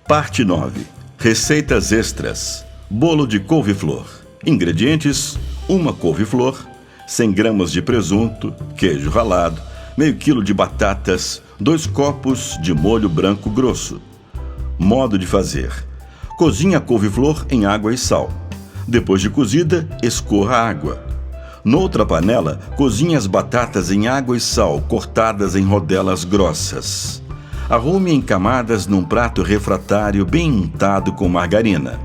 Parte 9. Receitas extras. Bolo de couve-flor. Ingredientes: uma couve-flor, 100 gramas de presunto, queijo ralado, meio quilo de batatas, 2 copos de molho branco grosso. Modo de fazer: cozinhe a couve-flor em água e sal. Depois de cozida, escorra a água. Noutra panela, cozinhe as batatas em água e sal, cortadas em rodelas grossas. Arrume em camadas num prato refratário bem untado com margarina.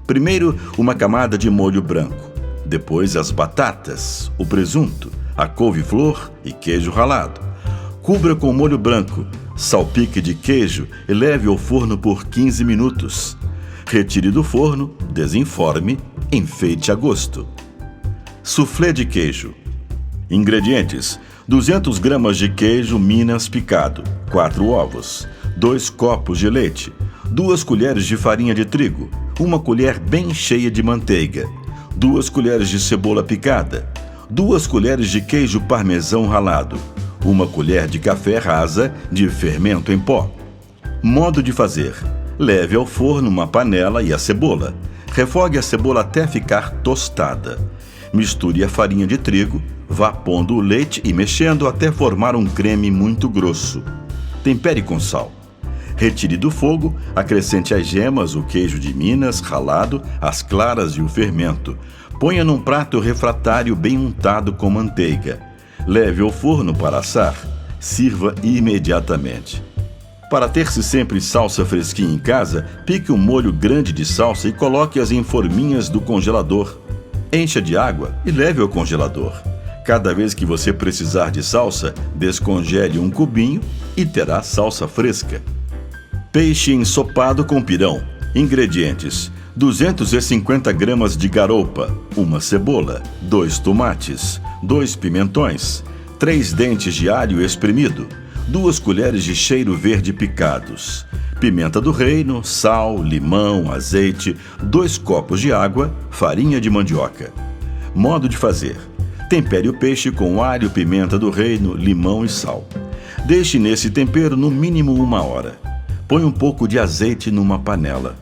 Primeiro, uma camada de molho branco. Depois, as batatas, o presunto, a couve-flor e queijo ralado. Cubra com molho branco, salpique de queijo e leve ao forno por 15 minutos. Retire do forno, desenforme, enfeite a gosto. Soufflé de queijo. Ingredientes: 200 gramas de queijo Minas picado, 4 ovos, 2 copos de leite, 2 colheres de farinha de trigo, 1 colher bem cheia de manteiga, 2 colheres de cebola picada, 2 colheres de queijo parmesão ralado, 1 colher de café rasa de fermento em pó. Modo de fazer: leve ao forno uma panela e a cebola. Refogue a cebola até ficar tostada. Misture a farinha de trigo, vá pondo o leite e mexendo até formar um creme muito grosso. Tempere com sal. Retire do fogo, acrescente as gemas, o queijo de Minas ralado, as claras e o fermento. Ponha num prato refratário bem untado com manteiga. Leve ao forno para assar. Sirva imediatamente. Para ter-se sempre salsa fresquinha em casa, pique um molho grande de salsa e coloque-as em forminhas do congelador. Encha de água e leve ao congelador. Cada vez que você precisar de salsa, descongele um cubinho e terá salsa fresca. Peixe ensopado com pirão. Ingredientes: 250 gramas de garoupa, 1 cebola, 2 tomates, 2 pimentões, 3 dentes de alho espremido, 2 colheres de cheiro verde picados, pimenta do reino, sal, limão, azeite, 2 copos de água, farinha de mandioca. Modo de fazer: tempere o peixe com alho, pimenta do reino, limão e sal. Deixe nesse tempero no mínimo 1 hora. Põe um pouco de azeite numa panela.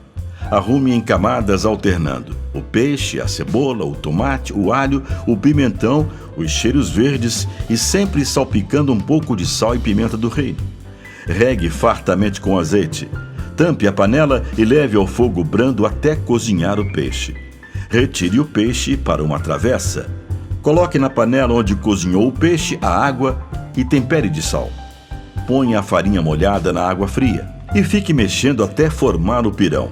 Arrume em camadas alternando o peixe, a cebola, o tomate, o alho, o pimentão, os cheiros verdes e sempre salpicando um pouco de sal e pimenta do reino. Regue fartamente com azeite. Tampe a panela e leve ao fogo brando até cozinhar o peixe. Retire o peixe para uma travessa. Coloque na panela onde cozinhou o peixe a água e tempere de sal. Ponha a farinha molhada na água fria e fique mexendo até formar o pirão.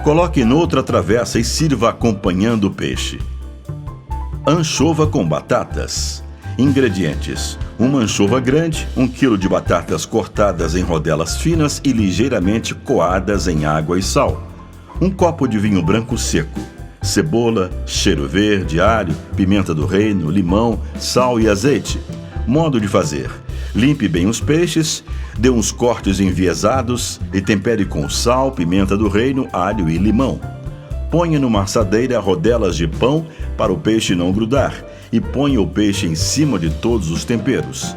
Coloque noutra travessa e sirva acompanhando o peixe. Anchova com batatas. Ingredientes: 1 anchova grande, 1 quilo de batatas cortadas em rodelas finas e ligeiramente coadas em água e sal, 1 copo de vinho branco seco, cebola, cheiro verde, alho, pimenta do reino, limão, sal e azeite. Modo de fazer: limpe bem os peixes, dê uns cortes enviesados e tempere com sal, pimenta do reino, alho e limão. Ponha numa assadeira rodelas de pão para o peixe não grudar e ponha o peixe em cima de todos os temperos.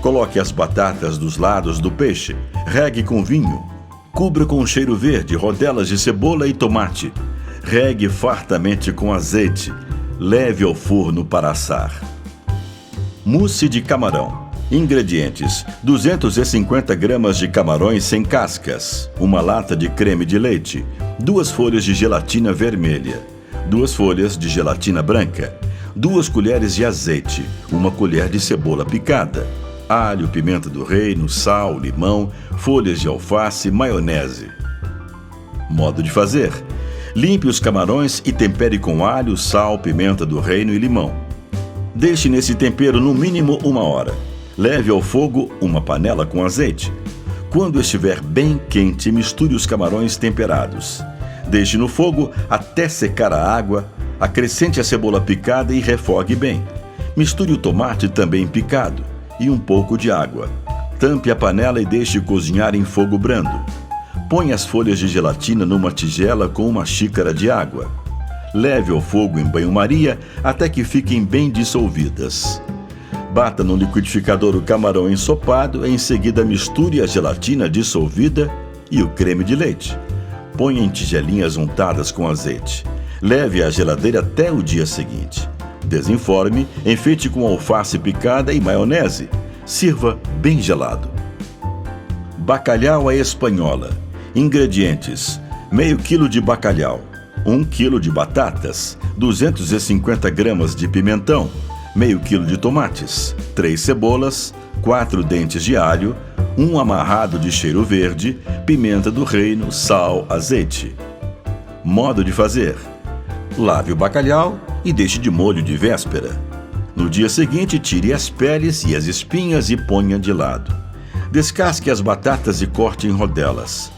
Coloque as batatas dos lados do peixe, regue com vinho. Cubra com cheiro verde, rodelas de cebola e tomate. Regue fartamente com azeite. Leve ao forno para assar. Mousse de camarão. Ingredientes: 250 gramas de camarões sem cascas, 1 lata de creme de leite, 2 folhas de gelatina vermelha, 2 folhas de gelatina branca, 2 colheres de azeite, 1 colher de cebola picada, alho, pimenta do reino, sal, limão, folhas de alface, maionese. Modo de fazer: limpe os camarões e tempere com alho, sal, pimenta do reino e limão. Deixe nesse tempero no mínimo 1 hora. Leve ao fogo uma panela com azeite. Quando estiver bem quente, misture os camarões temperados. Deixe no fogo até secar a água, acrescente a cebola picada e refogue bem. Misture o tomate também picado e um pouco de água. Tampe a panela e deixe cozinhar em fogo brando. Ponha as folhas de gelatina numa tigela com 1 xícara de água. Leve ao fogo em banho-maria até que fiquem bem dissolvidas. Bata no liquidificador o camarão ensopado e em seguida misture a gelatina dissolvida e o creme de leite. Ponha em tigelinhas untadas com azeite. Leve à geladeira até o dia seguinte. Desenforme, enfeite com alface picada e maionese. Sirva bem gelado. Bacalhau à espanhola. Ingredientes: meio quilo de bacalhau, 1 quilo de batatas, 250 gramas de pimentão, meio quilo de tomates, 3 cebolas, 4 dentes de alho, 1 amarrado de cheiro verde, pimenta do reino, sal, azeite. Modo de fazer: lave o bacalhau e deixe de molho de véspera. No dia seguinte, tire as peles e as espinhas e ponha de lado. Descasque as batatas e corte em rodelas.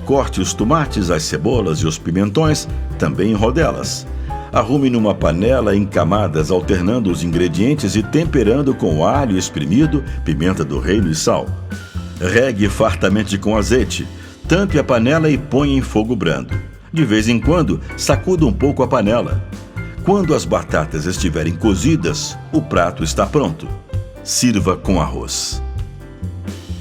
Corte os tomates, as cebolas e os pimentões, também em rodelas. Arrume numa panela em camadas, alternando os ingredientes e temperando com alho espremido, pimenta do reino e sal. Regue fartamente com azeite. Tampe a panela e ponha em fogo brando. De vez em quando, sacuda um pouco a panela. Quando as batatas estiverem cozidas, o prato está pronto. Sirva com arroz.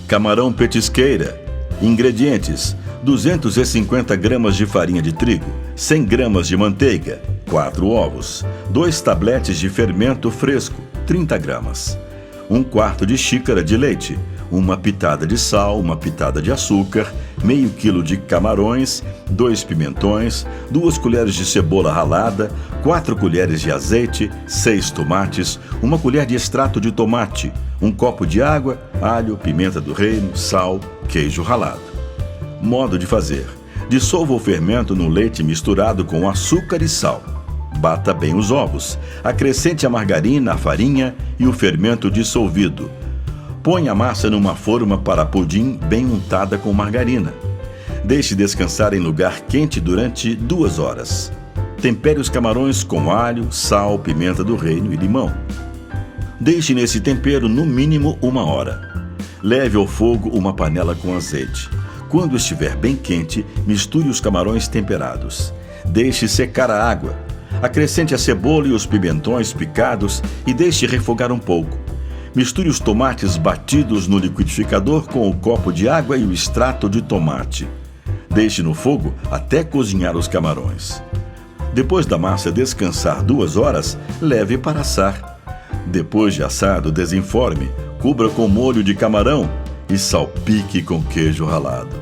Camarão petisqueira. Ingredientes: 250 gramas de farinha de trigo, 100 gramas de manteiga, 4 ovos, 2 tabletes de fermento fresco, 30 gramas, 1/4 de xícara de leite, uma pitada de sal, uma pitada de açúcar, meio quilo de camarões, 2 pimentões, 2 colheres de cebola ralada, 4 colheres de azeite, 6 tomates, 1 colher de extrato de tomate, 1 copo de água, alho, pimenta do reino, sal, queijo ralado. Modo de fazer: dissolva o fermento no leite misturado com açúcar e sal. Bata bem os ovos. Acrescente a margarina, a farinha e o fermento dissolvido. Põe a massa numa forma para pudim bem untada com margarina. Deixe descansar em lugar quente durante 2 horas. Tempere os camarões com alho, sal, pimenta do reino e limão. Deixe nesse tempero no mínimo 1 hora. Leve ao fogo uma panela com azeite. Quando estiver bem quente, misture os camarões temperados. Deixe secar a água. Acrescente a cebola e os pimentões picados e deixe refogar um pouco. Misture os tomates batidos no liquidificador com o copo de água e o extrato de tomate. Deixe no fogo até cozinhar os camarões. Depois da massa descansar 2 horas, leve para assar. Depois de assado, desenforme, cubra com molho de camarão e salpique com queijo ralado.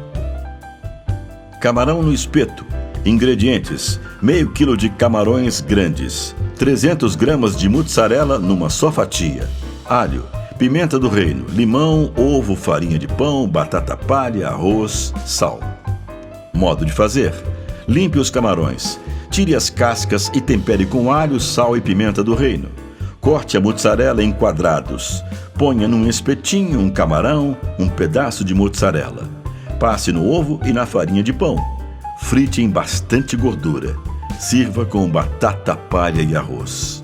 Camarão no espeto. Ingredientes: meio quilo de camarões grandes, 300 gramas de mussarela numa só fatia, alho, pimenta do reino, limão, ovo, farinha de pão, batata palha, arroz, sal. Modo de fazer: limpe os camarões, tire as cascas e tempere com alho, sal e pimenta do reino. Corte a mussarela em quadrados. Ponha num espetinho um camarão, um pedaço de mussarela. Passe no ovo e na farinha de pão. Frite em bastante gordura. Sirva com batata palha e arroz.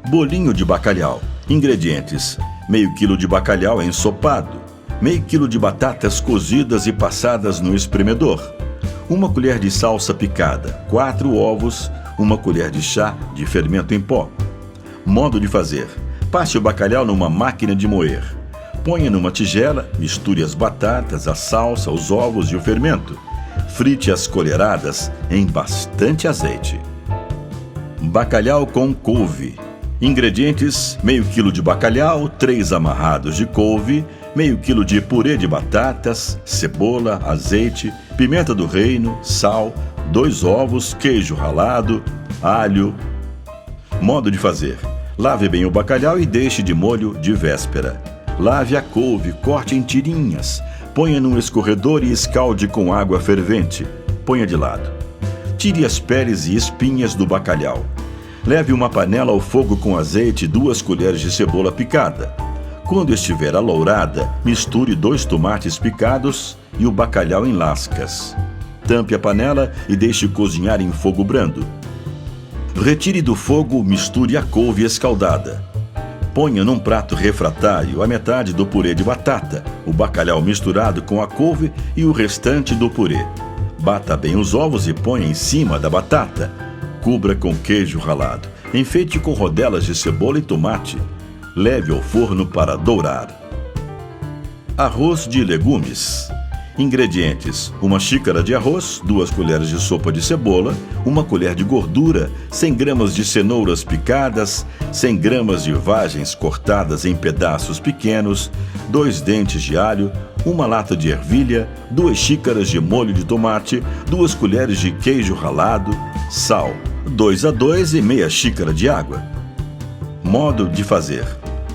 Bolinho de bacalhau. Ingredientes: meio quilo de bacalhau ensopado, meio quilo de batatas cozidas e passadas no espremedor, 1 colher de salsa picada, 4 ovos, 1 colher de chá de fermento em pó. Modo de fazer: passe o bacalhau numa máquina de moer. Ponha numa tigela, misture as batatas, a salsa, os ovos e o fermento. Frite as colheradas em bastante azeite. Bacalhau com couve. Ingredientes: meio quilo de bacalhau, 3 amarrados de couve, meio quilo de purê de batatas, cebola, azeite, pimenta do reino, sal, 2 ovos, queijo ralado, alho. Modo de fazer: lave bem o bacalhau e deixe de molho de véspera. Lave a couve, corte em tirinhas, ponha num escorredor e escalde com água fervente. Ponha de lado. Tire as peles e espinhas do bacalhau. Leve uma panela ao fogo com azeite e 2 colheres de cebola picada. Quando estiver alourada, misture 2 tomates picados e o bacalhau em lascas. Tampe a panela e deixe cozinhar em fogo brando. Retire do fogo, misture a couve escaldada. Ponha num prato refratário a metade do purê de batata, o bacalhau misturado com a couve e o restante do purê. Bata bem os ovos e ponha em cima da batata. Cubra com queijo ralado. Enfeite com rodelas de cebola e tomate. Leve ao forno para dourar. Arroz de legumes. Ingredientes: uma xícara de arroz, 2 colheres de sopa de cebola, 1 colher de gordura, 100 gramas de cenouras picadas, 100 gramas de vagens cortadas em pedaços pequenos, 2 dentes de alho, 1 lata de ervilha, 2 xícaras de molho de tomate, 2 colheres de queijo ralado, sal, 2 a 2 e meia xícara de água. Modo de fazer: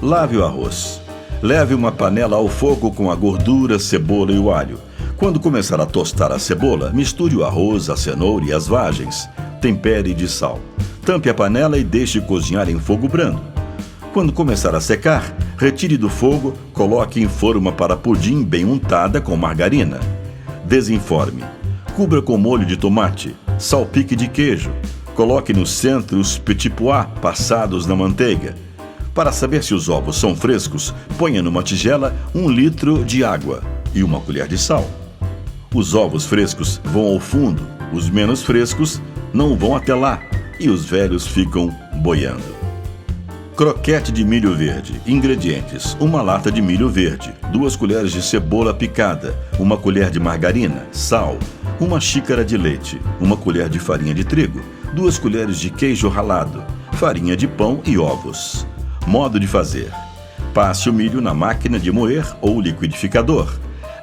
lave o arroz. Leve uma panela ao fogo com a gordura, cebola e o alho. Quando começar a tostar a cebola, misture o arroz, a cenoura e as vagens. Tempere de sal. Tampe a panela e deixe cozinhar em fogo brando. Quando começar a secar, retire do fogo, coloque em forma para pudim bem untada com margarina. Desenforme. Cubra com molho de tomate, salpique de queijo. Coloque no centro os petit pois passados na manteiga. Para saber se os ovos são frescos, ponha numa tigela 1 litro de água e 1 colher de sal. Os ovos frescos vão ao fundo, os menos frescos não vão até lá e os velhos ficam boiando. Croquete de milho verde. Ingredientes: 1 lata de milho verde, 2 colheres de cebola picada, 1 colher de margarina, sal, 1 xícara de leite, 1 colher de farinha de trigo, 2 colheres de queijo ralado, farinha de pão e ovos. Modo de fazer: passe o milho na máquina de moer ou liquidificador.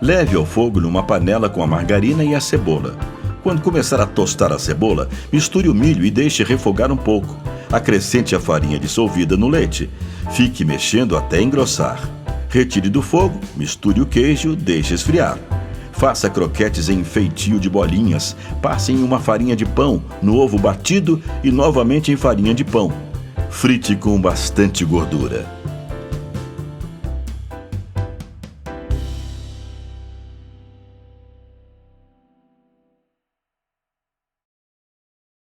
Leve ao fogo numa panela com a margarina e a cebola. Quando começar a tostar a cebola, misture o milho e deixe refogar um pouco. Acrescente a farinha dissolvida no leite. Fique mexendo até engrossar. Retire do fogo, misture o queijo, deixe esfriar. Faça croquetes em feitio de bolinhas. Passe em uma farinha de pão, no ovo batido e novamente em farinha de pão. Frite com bastante gordura.